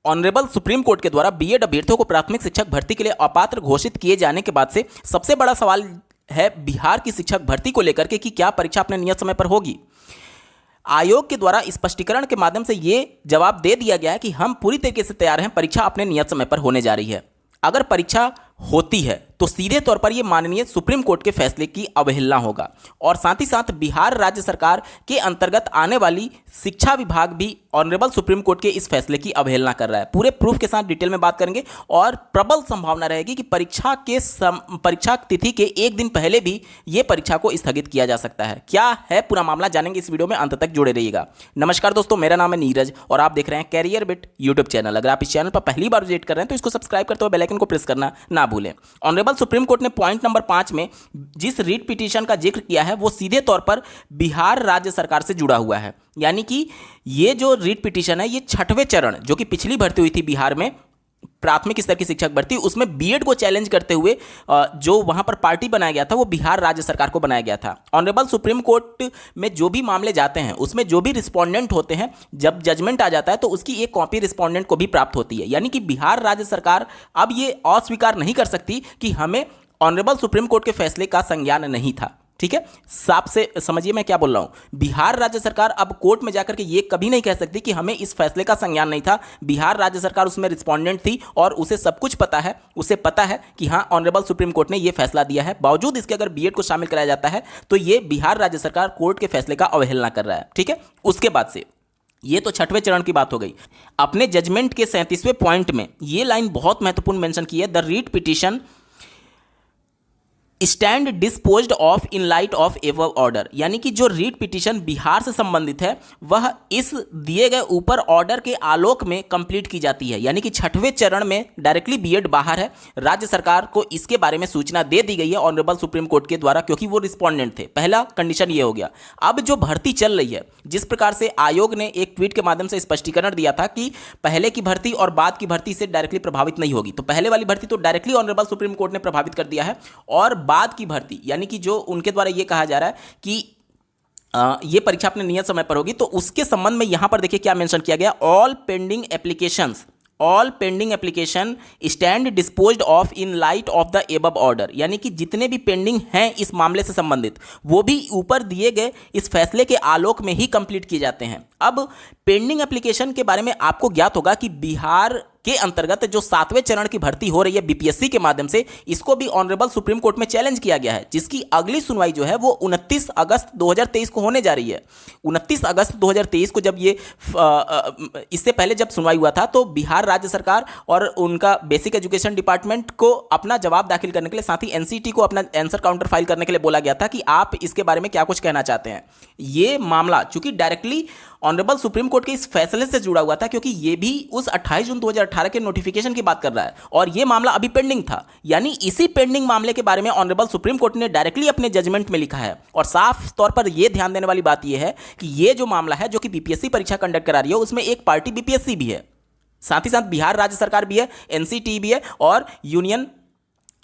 Honourable supreme court के द्वारा BEd अभ्यर्थियों को प्राथमिक शिक्षक भर्ती के लिए अपात्र घोषित किए जाने के बाद से सबसे बड़ा सवाल है बिहार की शिक्षक भर्ती को लेकर के कि क्या परीक्षा अपने नियत समय पर होगी। आयोग के द्वारा स्पष्टीकरण के माध्यम से ये जवाब दे दिया गया है कि हम पूरी तरीके से तैयार हैं, परीक्षा अपने नियत समय पर होने जा रही है। अगर परीक्षा होती है तो सीधे तौर पर यह माननीय सुप्रीम कोर्ट के फैसले की अवहेलना होगा और साथ ही साथ बिहार राज्य सरकार के अंतर्गत आने वाली शिक्षा विभाग भी ऑनरेबल सुप्रीम कोर्ट के इस फैसले की अवहेलना कर रहा है। पूरे प्रूफ के साथ डिटेल में बात करेंगे और प्रबल संभावना रहेगी कि परीक्षा तिथि के एक दिन पहले भी ये परीक्षा को स्थगित किया जा सकता है। क्या है पूरा मामला जानेंगे इस वीडियो में, अंत तक जुड़े रहिएगा। नमस्कार दोस्तों, मेरा नाम है नीरज और आप देख रहे हैं कैरियर बिट यूट्यूब चैनल। अगर आप इस चैनल पर पहली बार विजिट कर रहे हैं तो इसको सब्सक्राइब करते हुए बेल आइकन को प्रेस करना ना भूलें। ऑनरेबल सुप्रीम कोर्ट ने पॉइंट नंबर 5 में जिस रीट पिटीशन का जिक्र किया है वो सीधे तौर पर बिहार राज्य सरकार से जुड़ा हुआ है। यानी कि ये जो रीट पिटीशन है ये 6वें चरण जो कि पिछली भर्ती हुई थी बिहार में प्राथमिक स्तर की शिक्षक भर्ती, उसमें बीएड को चैलेंज करते हुए जो वहां पर पार्टी बनाया गया था वो बिहार राज्य सरकार को बनाया गया था। ऑनरेबल सुप्रीम कोर्ट में जो भी मामले जाते हैं उसमें जो भी रिस्पोंडेंट होते हैं, जब जजमेंट आ जाता है तो उसकी एक कॉपी रिस्पोंडेंट को भी प्राप्त होती है। यानी कि बिहार राज्य सरकार अब ये अस्वीकार नहीं कर सकती कि हमें ऑनरेबल सुप्रीम कोर्ट के फैसले का संज्ञान नहीं था। ठीक है, साफ से समझिए मैं क्या बोल रहा हूं। बिहार राज्य सरकार अब कोर्ट में जाकर के ये कभी नहीं कह सकती कि हमें इस फैसले का संज्ञान नहीं था। बिहार राज्य सरकार उसमें रिस्पोंडेंट थी और उसे सब कुछ पता है, उसे पता है कि हाँ ऑनरेबल सुप्रीम कोर्ट ने ये फैसला दिया है। बावजूद इसके अगर बीएड को शामिल कराया जाता है तो ये बिहार राज्य सरकार कोर्ट के फैसले का अवहेलना कर रहा है। ठीक है, उसके बाद से ये तो 6वें चरण की बात हो गई। अपने जजमेंट के 37वें पॉइंट में ये लाइन बहुत महत्वपूर्ण मेंशन की है, the writ petition stand disposed of in light of above order. यानी कि जो रीट पिटीशन बिहार से संबंधित है वह इस दिए गए ऊपर ऑर्डर के आलोक में कंप्लीट की जाती है। यानी कि 6वें चरण में डायरेक्टली बीएड बाहर है, राज्य सरकार को इसके बारे में सूचना दे दी गई है ऑनरेबल सुप्रीम कोर्ट के द्वारा, क्योंकि वो रिस्पोंडेंट थे। पहला कंडीशन ये हो गया। अब जो भर्ती चल रही है, जिस प्रकार से आयोग ने एक ट्वीट के माध्यम से स्पष्टीकरण दिया था कि पहले की भर्ती और बाद की भर्ती से डायरेक्टली प्रभावित नहीं होगी, तो पहले वाली भर्ती तो डायरेक्टली ऑनरेबल सुप्रीम कोर्ट ने प्रभावित कर दिया है और बाद की भर्ती यानी कि जो उनके द्वारा ये कहा जा रहा है कि ये परीक्षा अपने नियत समय पर होगी, तो उसके संबंध में यहां पर देखिए क्या मेंशन किया गया, all pending application stand disposed of in light of the above order. यानी कि जितने भी पेंडिंग हैं इस मामले से संबंधित वो भी ऊपर दिए गए इस फैसले के आलोक में ही कंप्लीट किए जाते हैं। अब पेंडिंग एप्लीकेशन के बारे में आपको ज्ञात होगा कि बिहार के अंतर्गत जो 7वें चरण की भर्ती हो रही है बीपीएससी के माध्यम से, इसको भी ऑनरेबल सुप्रीम कोर्ट में चैलेंज किया गया है, जिसकी अगली सुनवाई जो है वो 29 अगस्त 2023 को होने जा रही है। 29 अगस्त 2023 को जब ये इससे पहले जब सुनवाई हुआ था तो बिहार राज्य सरकार और उनका बेसिक एजुकेशन डिपार्टमेंट को अपना जवाब दाखिल करने के लिए, साथ ही एनसीटी को अपना आंसर काउंटर फाइल करने के लिए बोला गया था कि आप इसके बारे में क्या कुछ कहना चाहते हैं। ये मामला चूंकि डायरेक्टली ऑनरेबल सुप्रीम कोर्ट के इस फैसले से जुड़ा हुआ था, क्योंकि ये भी उस 28 जून 2018 के नोटिफिकेशन की बात कर रहा है और ये मामला अभी पेंडिंग था। यानी इसी पेंडिंग मामले के बारे में ऑनरेबल सुप्रीम कोर्ट ने डायरेक्टली अपने जजमेंट में लिखा है और साफ तौर पर यह ध्यान देने वाली बात यह है कि ये जो मामला है जो कि बीपीएससी परीक्षा कंडक्ट करा रही है उसमें एक पार्टी बीपीएससी भी है, साथ ही साथ बिहार राज्य सरकार भी है, एनसीटी भी है और यूनियन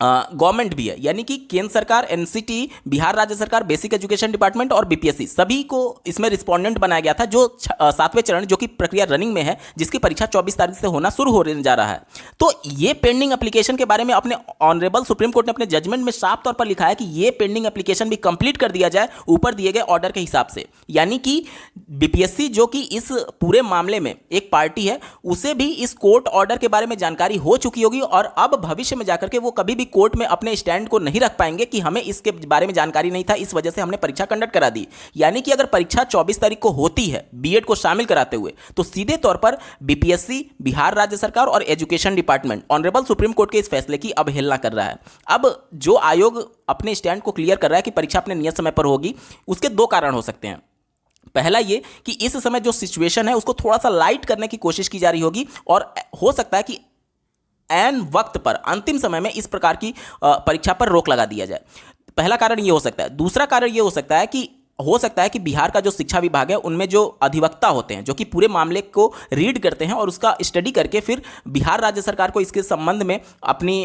गवर्नमेंट भी है। यानी कि केंद्र सरकार, एनसीटी, बिहार राज्य सरकार, बेसिक एजुकेशन डिपार्टमेंट और बीपीएससी सभी को इसमें रिस्पोंडेंट बनाया गया था। जो 7वें चरण जो कि प्रक्रिया रनिंग में है, जिसकी परीक्षा 24 तारीख से होना शुरू होने जा रहा है, तो ये पेंडिंग एप्लीकेशन के बारे में अपने ऑनरेबल सुप्रीम कोर्ट ने अपने जजमेंट में साफ तौर पर लिखा है कि ये पेंडिंग एप्लीकेशन भी कंप्लीट कर दिया जाए ऊपर दिए गए ऑर्डर के हिसाब से। यानी कि बीपीएससी जो कि इस पूरे मामले में एक पार्टी है, उसे भी इस कोर्ट ऑर्डर के बारे में जानकारी हो चुकी होगी और अब भविष्य में जाकर के वो कभी भी कोर्ट में अपने स्टैंड को नहीं रख पाएंगे कि हमें इसके बारे में जानकारी नहीं था, इस वजह से हमने परीक्षा कंडक्ट करा दी। यानी कि अगर परीक्षा 24 तारीख को होती है बीएड को शामिल कराते हुए, तो सीधे तौर पर बीपीएससी, बिहार राज्य सरकार और education department honourable supreme court के इस फैसले की अवहेलना कर रहा है। अब जो आयोग अपने स्टैंड को क्लियर कर रहा है कि परीक्षा अपने नियत समय पर होगी, उसके दो कारण हो सकते हैं। पहला ये कि इस समय जो सिचुएशन है उसको थोड़ा सा लाइट करने की कोशिश की जा रही होगी और हो सकता है कि एन वक्त पर अंतिम समय में इस प्रकार की परीक्षा पर रोक लगा दिया जाए। पहला कारण यह हो सकता है। दूसरा कारण यह हो सकता है कि हो सकता है कि बिहार का जो शिक्षा विभाग है उनमें जो अधिवक्ता होते हैं जो कि पूरे मामले को रीड करते हैं और उसका स्टडी करके फिर बिहार राज्य सरकार को इसके संबंध में अपनी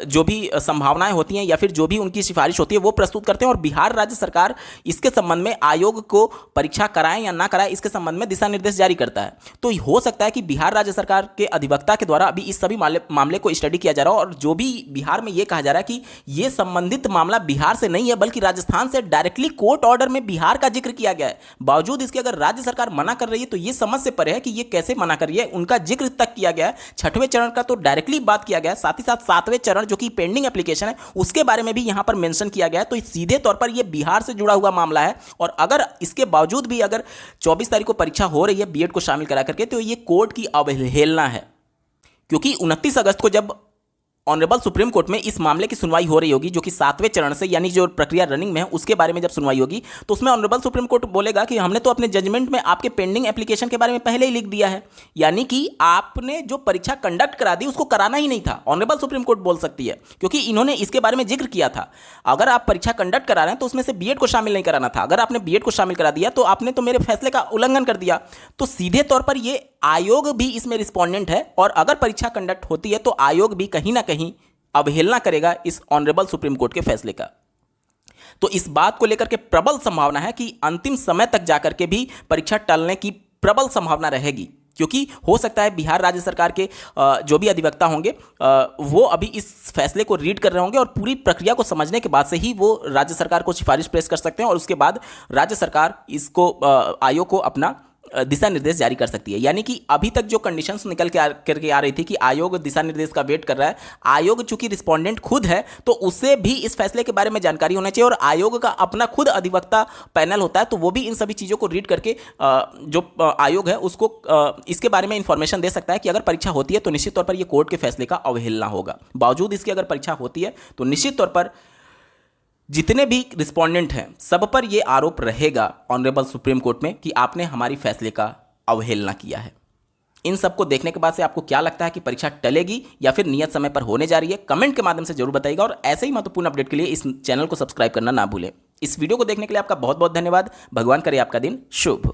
जो भी संभावनाएं होती हैं या फिर जो भी उनकी सिफारिश होती है वो प्रस्तुत करते हैं और बिहार राज्य सरकार इसके संबंध में आयोग को परीक्षा कराएं या ना कराएं इसके संबंध में दिशा निर्देश जारी करता है। तो हो सकता है कि बिहार राज्य सरकार के अधिवक्ता के द्वारा अभी इस सभी मामले को स्टडी किया जा रहा है और जो भी बिहार में ये कहा जा रहा है कि ये संबंधित मामला बिहार से नहीं है बल्कि राजस्थान से डायरेक्टली कोर्ट ऑर्डर में बिहार का जिक्र किया गया है। बावजूद इसके अगर राज्य सरकार मना कर रही है तो ये समझ से परे है कि ये कैसे मना कर रही है। उनका जिक्र तक किया गया है, 6वें चरण का तो डायरेक्टली बात किया गया है, साथ ही साथ 7वें चरण जो कि पेंडिंग एप्लीकेशन है उसके बारे में भी यहां पर मेंशन किया गया है। तो सीधे तौर पर यह बिहार से जुड़ा हुआ मामला है और अगर इसके बावजूद भी अगर 24 तारीख को परीक्षा हो रही है बीएड को शामिल करा करके तो ये कोर्ट की अवहेलना है, क्योंकि 29 अगस्त को जब ऑनरेबल सुप्रीम कोर्ट में इस मामले की सुनवाई हो रही होगी जो कि 7वें चरण से यानी जो प्रक्रिया रनिंग में है उसके बारे में जब सुनवाई होगी तो उसमें ऑनरेबल सुप्रीम कोर्ट बोलेगा कि हमने तो अपने जजमेंट में आपके पेंडिंग एप्लीकेशन के बारे में पहले ही लिख दिया है, यानी कि आपने जो परीक्षा कंडक्ट करा दी उसको कराना ही नहीं था। ऑनरेबल सुप्रीम कोर्ट बोल सकती है क्योंकि इन्होंने इसके बारे में जिक्र किया था। अगर आप परीक्षा कंडक्ट करा रहे हैं तो उसमें से बीएड को शामिल नहीं कराना था। अगर आपने बीएड को शामिल करा दिया तो आपने तो मेरे फैसले का उल्लंघन कर दिया। तो सीधे तौर पर ये आयोग भी इसमें रिस्पॉन्डेंट है और अगर परीक्षा कंडक्ट होती है तो आयोग भी कहीं ना कहीं अवहेलना करेगा इस ऑनरेबल सुप्रीम कोर्ट के फैसले का। तो इस बात को लेकर के प्रबल संभावना है कि अंतिम समय तक जाकर के भी परीक्षा टलने की प्रबल संभावना रहेगी, क्योंकि हो सकता है बिहार राज्य सरकार के जो भी अधिवक्ता होंगे वो अभी इस फैसले को रीड कर रहे होंगे और पूरी प्रक्रिया को समझने के बाद से ही वो राज्य सरकार को सिफारिश पेश कर सकते हैं और उसके बाद राज्य सरकार इसको आयोग को अपना दिशा निर्देश जारी कर सकती है। यानी कि अभी तक जो कंडीशंस निकल के करके आ रही थी कि आयोग दिशा निर्देश का वेट कर रहा है, आयोग चूंकि रिस्पोंडेंट खुद है तो उसे भी इस फैसले के बारे में जानकारी होना चाहिए और आयोग का अपना खुद अधिवक्ता पैनल होता है तो वो भी इन सभी चीज़ों को रीड करके जो आयोग है उसको इसके बारे में इंफॉर्मेशन दे सकता है कि अगर परीक्षा होती है तो निश्चित तौर पर यह कोर्ट के फैसले का अवहेलना होगा। बावजूद इसके अगर परीक्षा होती है तो निश्चित तौर पर जितने भी रिस्पोंडेंट हैं सब पर यह आरोप रहेगा ऑनरेबल सुप्रीम कोर्ट में कि आपने हमारी फैसले का अवहेलना किया है। इन सबको देखने के बाद से आपको क्या लगता है कि परीक्षा टलेगी या फिर नियत समय पर होने जा रही है, कमेंट के माध्यम से जरूर बताइएगा और ऐसे ही महत्वपूर्ण अपडेट के लिए इस चैनल को सब्सक्राइब करना ना भूलें। इस वीडियो को देखने के लिए आपका बहुत बहुत धन्यवाद। भगवान करे आपका दिन शुभ।